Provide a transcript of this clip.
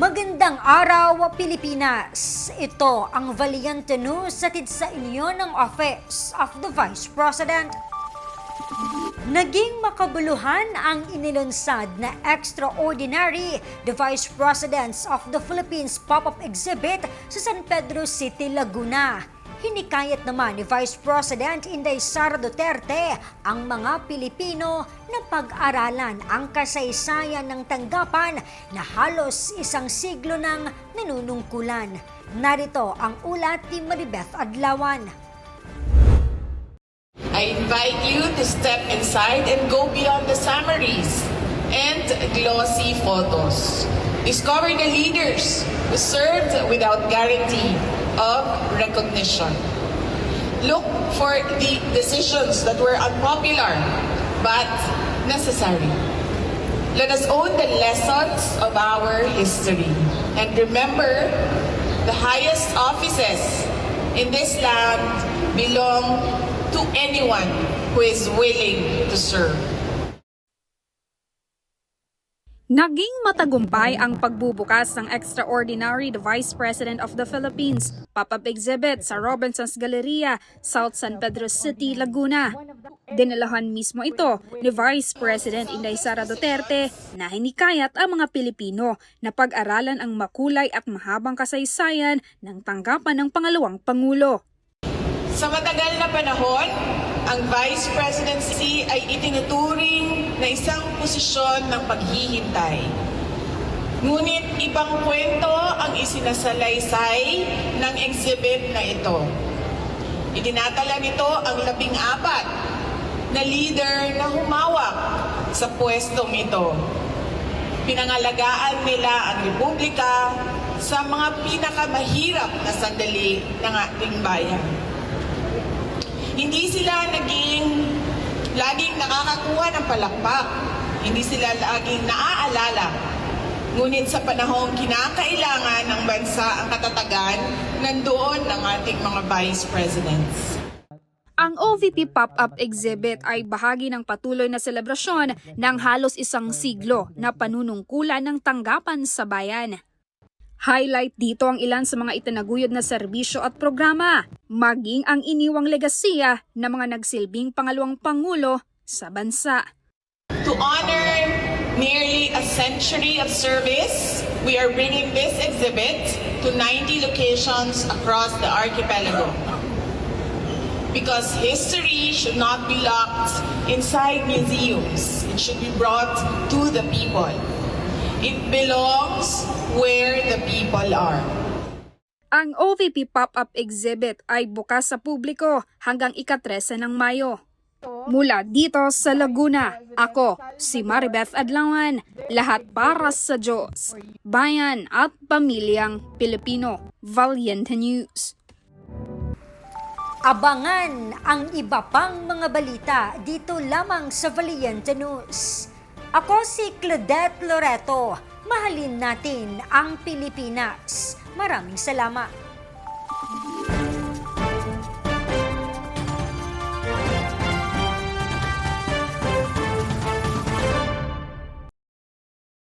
Magandang araw, Pilipinas! Ito ang Valiente News hatid sa inyo ng Office of the Vice President. Naging makabuluhan ang inilunsad na Extraordinary the Vice Presidents of the Philippines pop-up exhibit sa San Pedro City, Laguna. Hinikayat naman ni Vice President Inday Sara Duterte ang mga Pilipino na pag-aralan ang kasaysayan ng tanggapan na halos isang siglo nang nanunungkulan. Narito ang ulat ni Maribeth Adlawan. I invite you to step inside and go beyond the summaries and glossy photos. Discover the leaders who served without guarantee of recognition. Look for the decisions that were unpopular but necessary. Let us own the lessons of our history and remember the highest offices in this land belong to anyone who is willing to serve. Naging matagumpay ang pagbubukas ng Extraordinary the Vice President of the Philippines pop-up exhibit sa Robinson's Galleria, South San Pedro City, Laguna. Dinalahan mismo ito ni Vice President Inday Sara Duterte na hinikayat ang mga Pilipino na pag-aralan ang makulay at mahabang kasaysayan ng tanggapan ng pangalawang Pangulo. Sa matagal na panahon, ang Vice Presidency ay itinuturing na isang posisyon ng paghihintay. Ngunit ibang kwento ang isinasalaysay ng exhibit na ito. Itinatala nito ang 14 na leader na humawak sa pwestong ito. Pinangalagaan nila ang Republika sa mga pinakamahirap na sandali ng ating bayan. Hindi sila laging nakakakuha ng palakpak. Hindi sila laging naaalala. Ngunit sa panahong kinakailangan ng bansa ang katatagan, nandoon ang ating mga vice presidents. Ang OVP pop-up exhibit ay bahagi ng patuloy na selebrasyon ng halos isang siglo na panunungkulan ng tanggapan sa bayan. Highlight dito ang ilan sa mga itinaguyod na serbisyo at programa, maging ang iniwang legasiya ng mga nagsilbing pangalawang Pangulo sa bansa. To honor nearly a century of service, we are bringing this exhibit to 90 locations across the archipelago. Because history should not be locked inside museums. It should be brought to the people. It belongs where the people are. Ang OVP pop-up exhibit ay bukas sa publiko hanggang ika-13 ng Mayo. Mula dito sa Laguna, ako si Maribeth Adlawan, lahat para sa Diyos, bayan at pamilyang Pilipino. Valiente News. Abangan ang iba pang mga balita dito lamang sa Valiente News. Ako si Claudette Loreto. Mahalin natin ang Pilipinas. Maraming salamat.